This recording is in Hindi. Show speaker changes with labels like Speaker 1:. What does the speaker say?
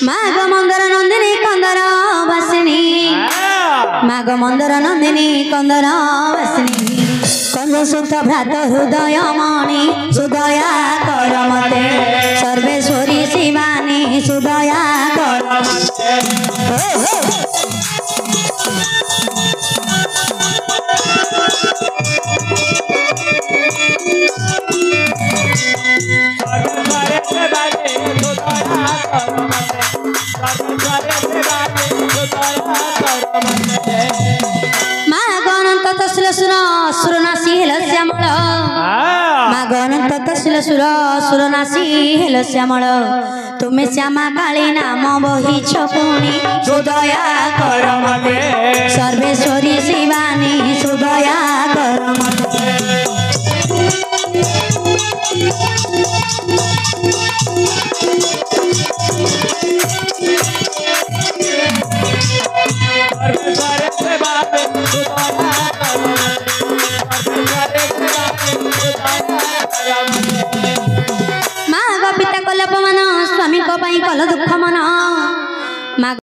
Speaker 1: माघ मंदर नंदिनी कंदर बसनी माघ मंदर नंदिनी कंदर बसनी कंद सुत भ्रात हृदय मणि सुदया कर मते सर्वेश्वरी शिवानी सुदया कर मागनंत तस्ल सुरनासी हेल श्यामल मागनंत तस्ल सुरनासी हेल श्यामल तुम्हें श्यामा काली नाम बही छपुनी सुदया कर मते सर्वेश्वरी शिवानी सुदया कर मते माँ पिता कल अपमान स्वामी को कल दुख मन।